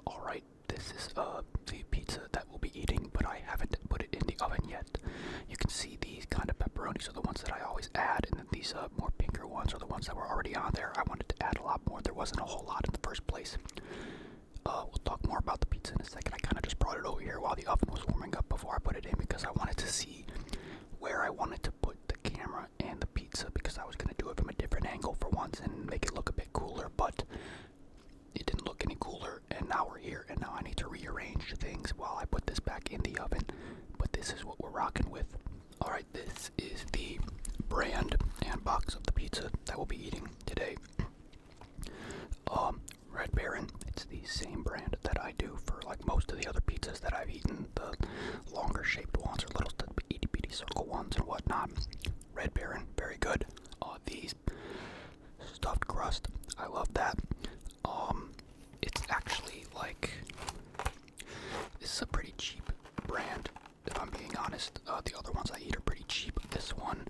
Alright, this is the pizza that we'll be eating, but I haven't put it in the oven yet. You can see these kind of pepperonis are the ones that I always add, and then these more pinker ones are the ones that were already on there. I wanted to add a lot more. There wasn't a whole lot in the first place. We'll talk more about the pizza in a second. I kind of just brought it over here while the oven was warming up before I put it in because I wanted to see where I wanted to put the camera and the pizza because I was going to do it from a different angle for once and make it look a bit cooler, but it didn't look any cooler, and now we're here, and now I need to rearrange things while I put this back in the oven, but this is what we're rocking with. Alright, this is the brand and box of the pizza that we'll be eating today. Red Baron, it's the same brand that I do for like most of the other pizzas that I've eaten, the longer shaped ones or little itty bitty circle ones and whatnot. Red Baron, very good. These stuffed crust, I love that. It's actually like, this is a pretty cheap brand, if I'm being honest. The other ones I eat are pretty cheap. This one,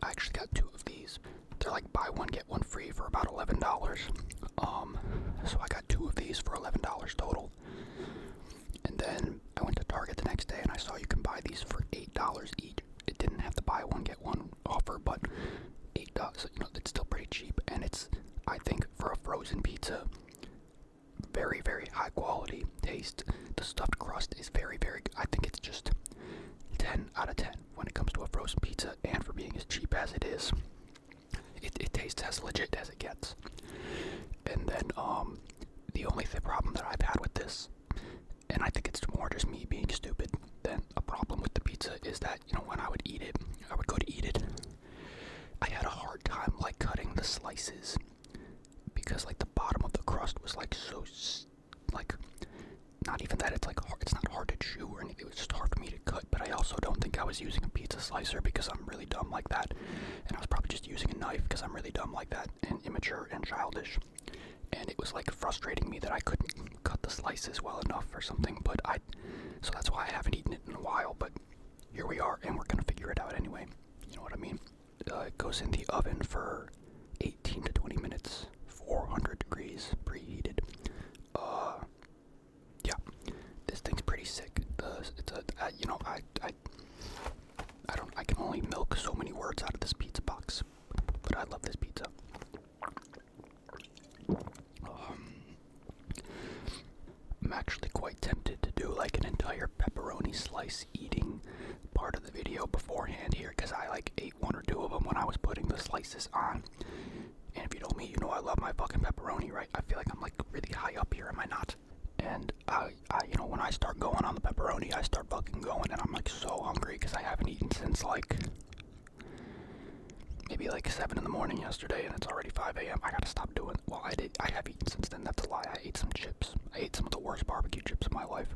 I actually got two of these. They're like buy one get one free for about $11. So I got two of these for $11 total. And then I went to Target the next day and I saw you can buy these for $8 each. It didn't have the buy one get one offer, but $8, it's still pretty cheap, and it's, I think, for a frozen pizza, very, very high quality taste. The stuffed crust is very, very good. I think it's just 10 out of 10 when it comes to a frozen pizza, and for being as cheap as it is, it tastes as legit as it gets. And then the only problem that I've had with this, and I think it's more just me being stupid than a problem with the pizza, is that, when I would eat it, I would go to eat it, I had a hard time like cutting the slices because like the bottom of the crust was like so like, not even that it's like hard, it's not hard to chew or anything, it was just hard for me to cut. But I also don't think I was using a pizza slicer because I'm really dumb like that, and I was probably just using a knife because I'm really dumb like that and immature and childish, and it was like frustrating me that I couldn't cut the slices well enough or something. But so that's why I haven't eaten it in a while, but here we are and we're gonna figure it out anyway, you know what I mean. It goes in the oven for 18 to 20 minutes, 400 degrees, preheated. Yeah, this thing's pretty sick. It's a, I can only milk so many words out of this pizza box, but I love this pizza. I'm actually quite tempted to do like an entire pepperoni slice eating part of the video beforehand here, because I like ate one or two of them when I was putting the slices on. And if you know me, you know I love my fucking pepperoni, right? I feel like I'm like really high up here, am I not? And I when I start going on the pepperoni, I start fucking going, and I'm like so hungry because I haven't eaten since like maybe like 7 in the morning yesterday, and it's already 5 a.m. I gotta stop doing. Well, I have eaten since then. That's a lie. I ate some chips. I ate some of the worst barbecue chips of my life.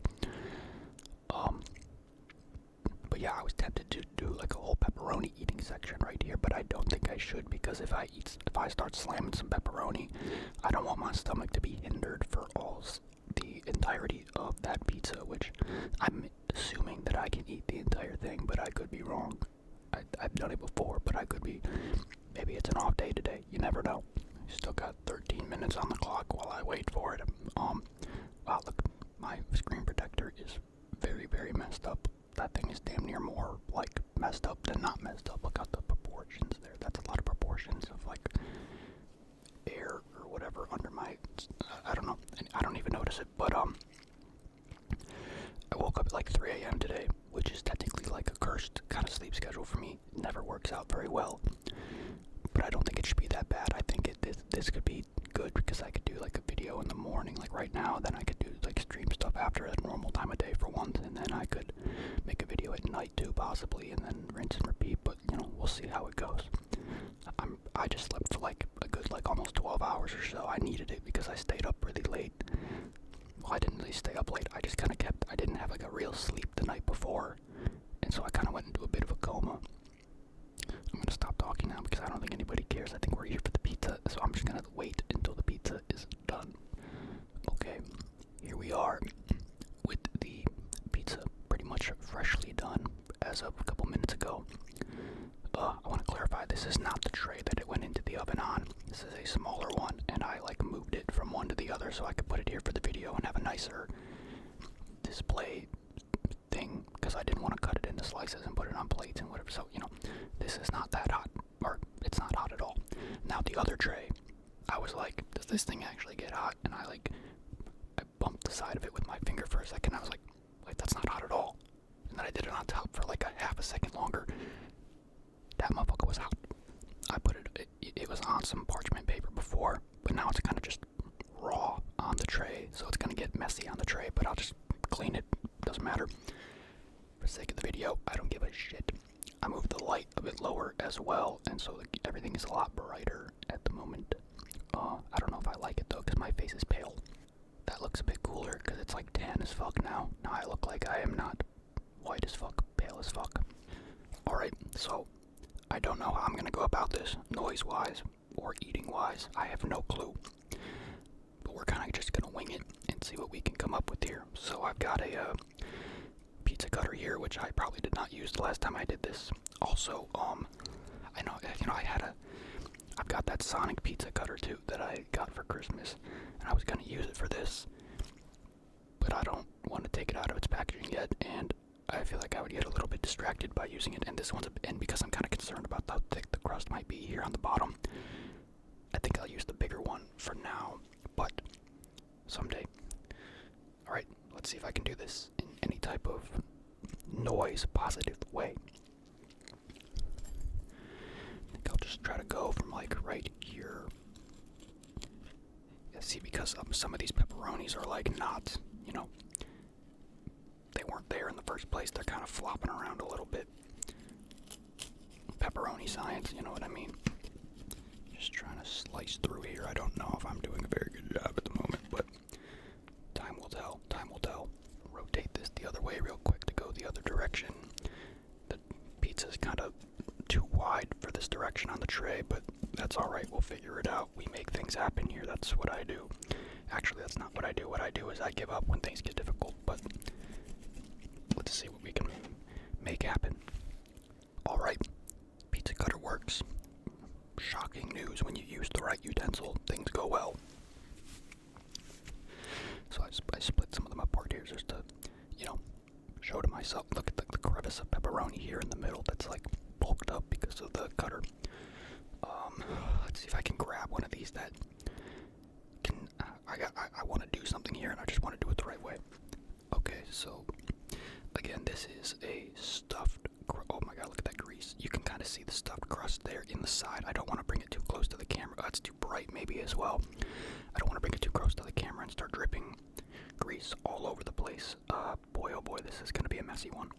But yeah, I was tempted to do like a whole pepperoni eating section right here, but I don't think I should, because if I start slamming some pepperoni, I don't want my stomach to be hindered for the entirety of that pizza, which I'm assuming that I can eat the entire thing, but I could be wrong. I've done it before, but I could be. Maybe it's an off day today. You never know. Still got 13 minutes on the clock while I wait for it. Wow, look, my screen protector is very, very messed up. That thing is damn near more like messed up than not messed up. Look at the proportions there. That's a lot of proportions of like air or whatever under my. I don't know. I don't even notice it. But I woke up at like 3 a.m. today, which is technically like a cursed kind of sleep schedule for me. It never works out very well. But I don't think it should be that bad. I think this could be good because I could do like a video in the morning, like right now. Then I could do like stream stuff after a normal time of day for once, and then I could make a video at night too, possibly, and then rinse and repeat. But we'll see how it goes. I just slept for like a good like almost 12 hours or so. I needed it because I stayed up really late. Well, I didn't really stay up late. I just kind of I didn't have like a real sleep the night before, and so I kind of went into a bit of a coma. I'm gonna stop talking now because I don't think anybody cares. I think we're here for the pizza, so I'm just gonna wait until the pizza is done. Okay, here we are with the pizza pretty much freshly done as of a couple minutes ago. I want to clarify, this is not the tray that it went into the oven on. This is a smaller one, and I like moved it from one to the other so I could put it here for the video and have a nice nicer display thing because I didn't want to cut it into slices and put it on plates and whatever. So, you know, this is not that hot, or it's not hot at all. Now the other tray, I was like, does this thing actually get hot? And I bumped the side of it with my finger for a second. I was like, wait, that's not hot at all. And then I did it on top for like a half a second longer. That motherfucker was hot. I put it was on some parchment paper before, but now it's kind of just raw on the tray, so it's gonna get messy on the tray, but I'll just clean it, doesn't matter. For the sake of the video, I don't give a shit. I moved the light a bit lower as well, and so everything is a lot brighter at the moment. I don't know if I like it though, because my face is pale. That looks a bit cooler, because it's like tan as fuck now. Now I look like I am not white as fuck, pale as fuck. Alright, so I don't know how I'm gonna go about this, noise-wise or eating-wise. I have no clue. But we're kind of just gonna wing it and see what we can come up with here. So I've got a pizza cutter here, which I probably did not use the last time I did this. Also, I know, you know, I've got that Sonic pizza cutter too that I got for Christmas, and I was gonna use it for this, but I don't want to take it out of its packaging yet, and I feel like I would get a little bit distracted by using it. And this one's, and because I'm kind of concerned about how thick the crust might be here on the bottom, I think I'll use the bigger one for now, but someday. Alright, let's see if I can do this in any type of noise positive way. I think I'll just try to go from like right here. Yeah, see, because some of these pepperonis are like not, you know, they weren't there in the first place. They're kind of flopping around a little bit. Pepperoni science, you know what I mean? Just trying to slice through here. I don't know if I'm doing a very good job at the moment, but time will tell. Time will tell. Rotate this the other way real quick to go the other direction. The pizza's kind of too wide for this direction on the tray, but that's alright. We'll figure it out. We make things happen here. That's what I do. Actually, that's not what I do. What I do is I give up when things get difficult, but let's see what we can make happen. Alright. Pizza cutter works. Shocking news, when you use the right utensil, things go well. So I split some of them apart here just to, you know, show to myself. Look at the crevice of pepperoni here in the middle that's like bulked up because of the cutter. Let's see if I can grab one of these that can, I want to do something here and I just want to do it the right way. Okay, so again, this is a stuffed, oh my god, look at that grease. You can kind of see the stuffed crust there in the side. I don't want to bring it too close to the camera. It's too bright maybe as well. I don't want to bring it too close to the camera and start dripping grease all over the place. Boy oh boy, this is going to be a messy one.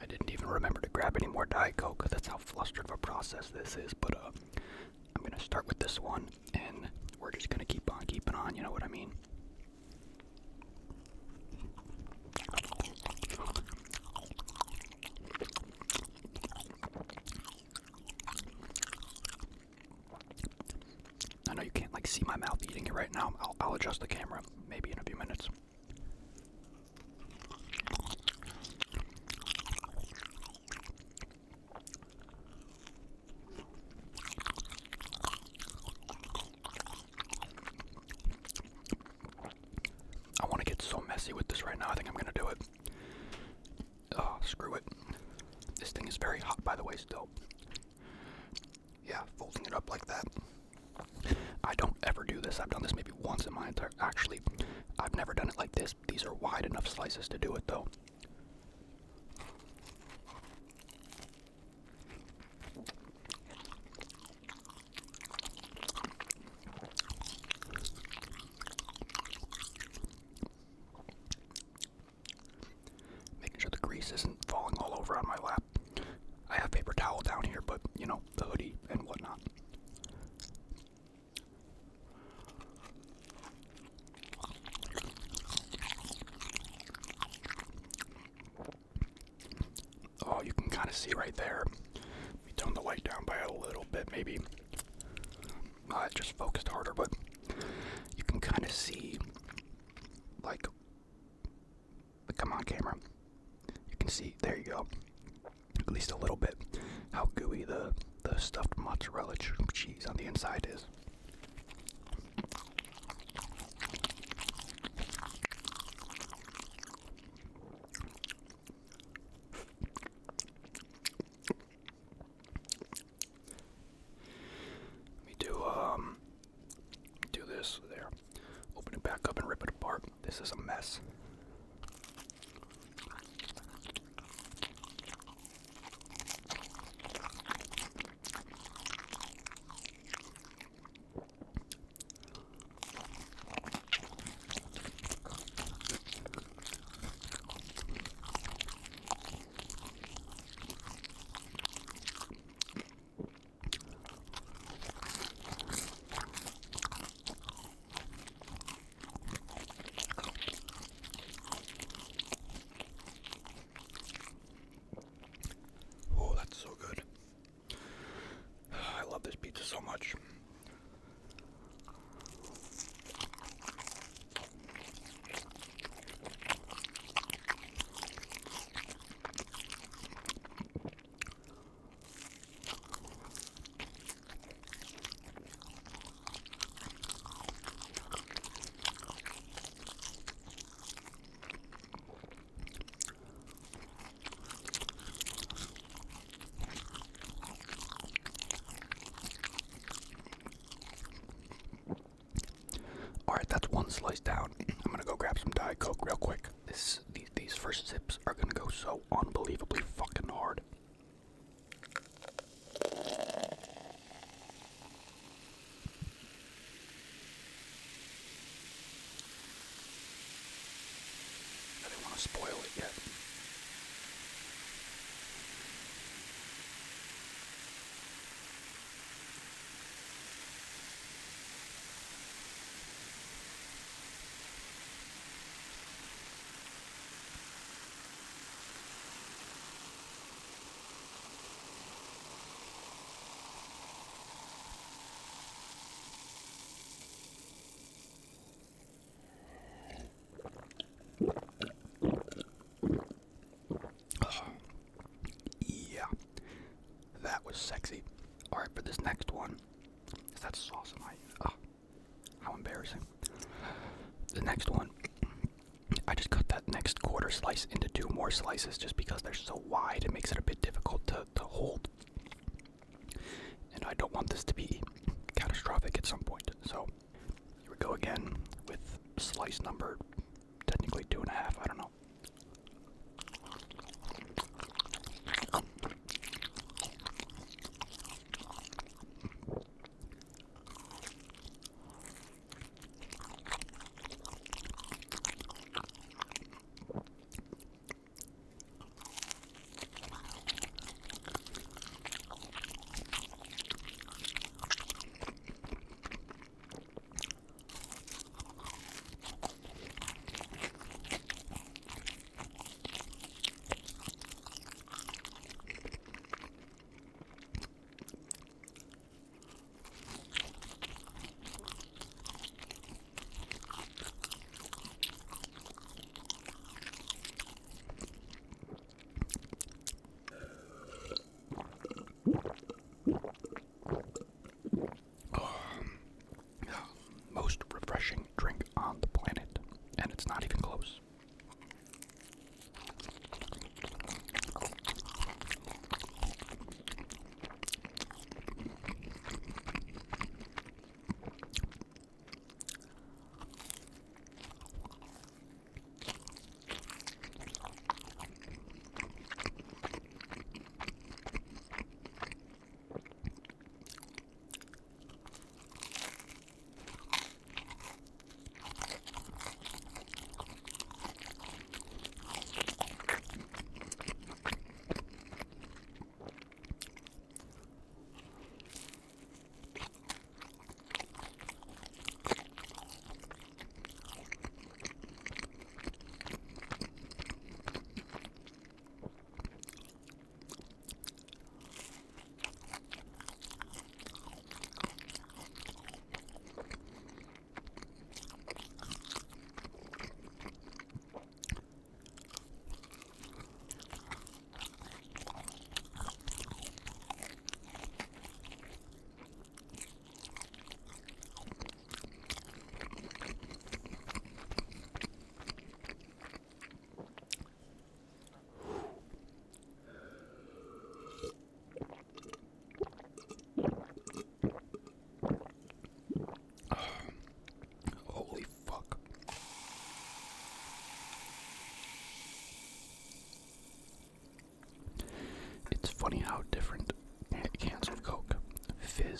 I didn't even remember to grab any more Diet Coke. That's how flustered of a process this is. But I'm going to start with this one, and we're just going to keep on keeping on, you know what I mean? I know you can't like see my mouth eating it right now. I'll adjust the camera maybe in a few minutes. I want to get so messy with this right now. I think I'm gonna do it. Oh, screw it. This thing is very hot, by the way, still. Yeah, folding it up like that. I don't ever do this. I've done this maybe once in my entire... Actually, I've never done it like this. These are wide enough slices to do it, though. Making sure the grease isn't falling all over on my lap. I have paper towel down here, but, you know, the hoodie and whatnot. Oh, you can kind of see right there. We tone the light down by a little bit, maybe. It just focused harder, but you can kind of see, like, come on, camera. You can see, there you go. At least a little bit, how gooey the stuffed mozzarella cheese on the inside is. this is a mess. Oh, that's so good. I love this pizza so much. Alright, that's one slice down. I'm gonna go grab some Diet Coke real quick. These first sips are gonna go so unbelievably fucking hard. I didn't want to spoil it yet. Yeah, that was sexy. Alright, for this next one, is that sauce on my... how embarrassing. The next one, I just cut that next quarter slice into 2 more slices just because they're so wide. It makes it a bit difficult to hold. And I don't want this to be catastrophic at some point. So, here we go again with slice number, technically 2.5, I don't know.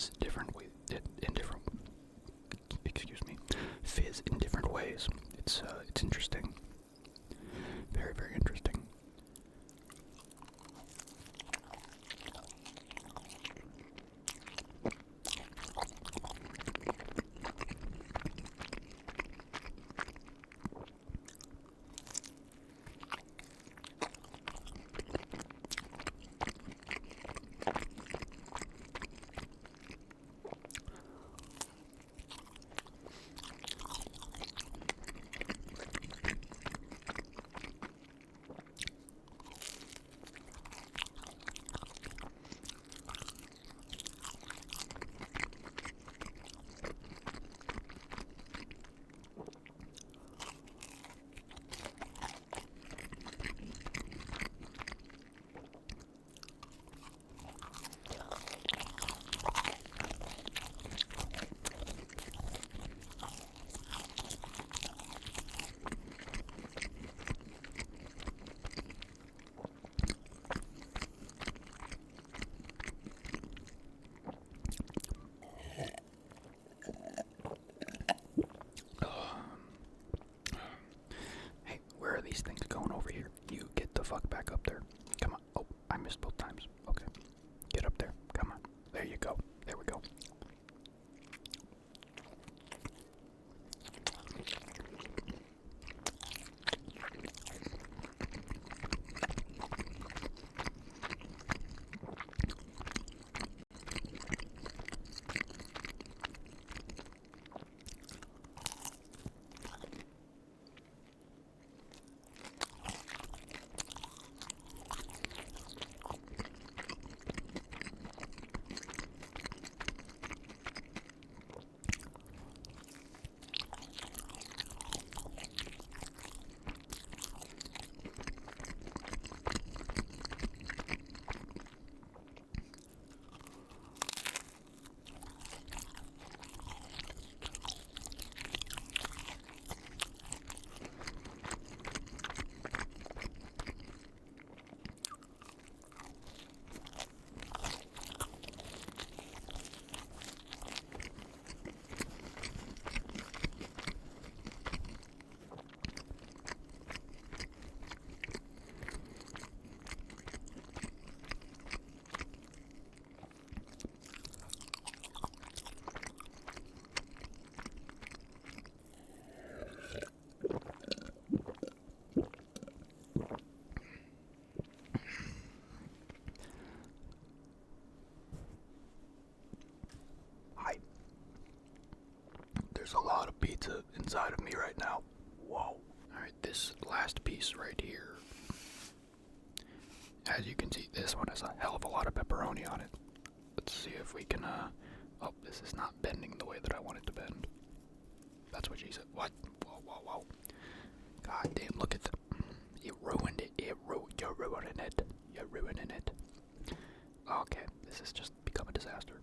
fizz different in different, excuse me, fizz in different ways. It's interesting. Very, very interesting. Hey, where are these things going over here? You get the fuck back up there. Come on. Oh, I missed both times. Okay. Get up there. Come on. There you go. There we go. There's a lot of pizza inside of me right now. Whoa. Alright, this last piece right here. As you can see, this one has a hell of a lot of pepperoni on it. Let's see if we can, oh, this is not bending the way that I want it to bend. That's what she said. What? Whoa, whoa, whoa. God damn, look at the... You ruined it. You're ruining it. You're ruining it. Okay, this has just become a disaster.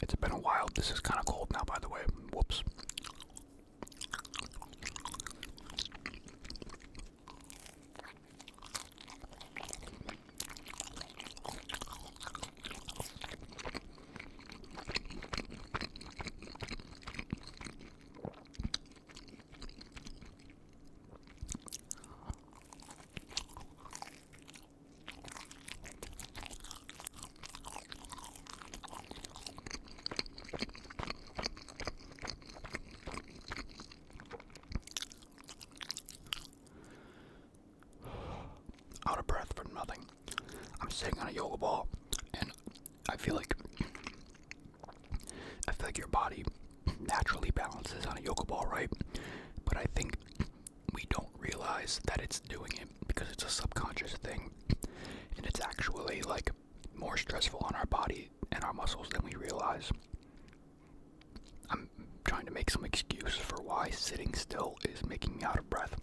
It's been a while. This is kind of cold now, by the way. Whoops. Out of breath for nothing. I'm sitting on a yoga ball, and I feel like your body naturally balances on a yoga ball, right? But I think we don't realize that it's doing it because it's a subconscious thing, and it's actually like more stressful on our body and our muscles than we realize. I'm trying to make some excuse for why sitting still is making me out of breath.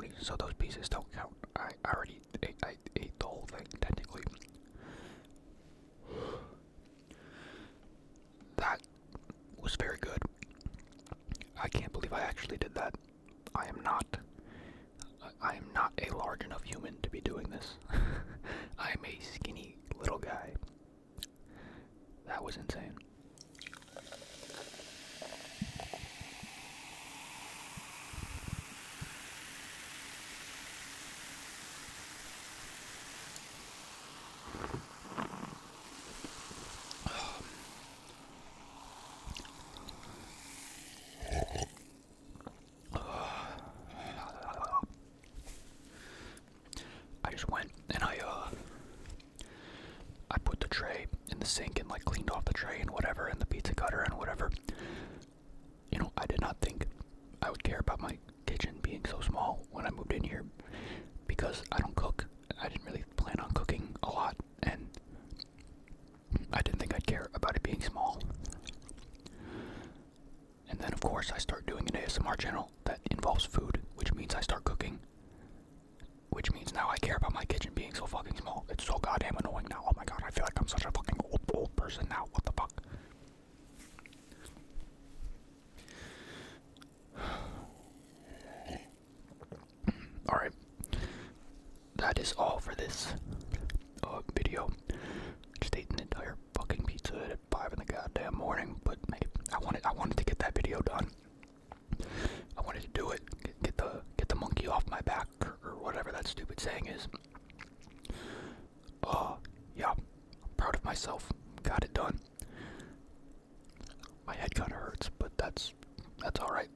pepperoni, so those pieces don't count. I already I ate the whole thing, technically. That was very good. I can't believe I actually did that. I am not a large enough human to be doing this. I am a skinny little guy. That was insane. I just went and I put the tray in the sink and like cleaned off the tray and whatever and the pizza cutter and whatever. You know, I did not think I would care about my kitchen being so small when I moved in here because I don't cook. I didn't really plan on cooking a lot and I didn't think I'd care about it being small. And then of course I start doing an ASMR channel that involves food, which means I start cooking. Which means now I care about my kitchen being so fucking small. It's so goddamn annoying now. Oh my god, I feel like I'm such a fucking old person now. What the fuck? Alright. That is all for this video. Just ate an entire fucking pizza at 5 in the goddamn morning, but hey, I wanted to get that video done. I wanted to do it. Get the monkey off my back or whatever that stupid saying is. Yeah, proud of myself. Got it done. My head kinda hurts, but that's alright.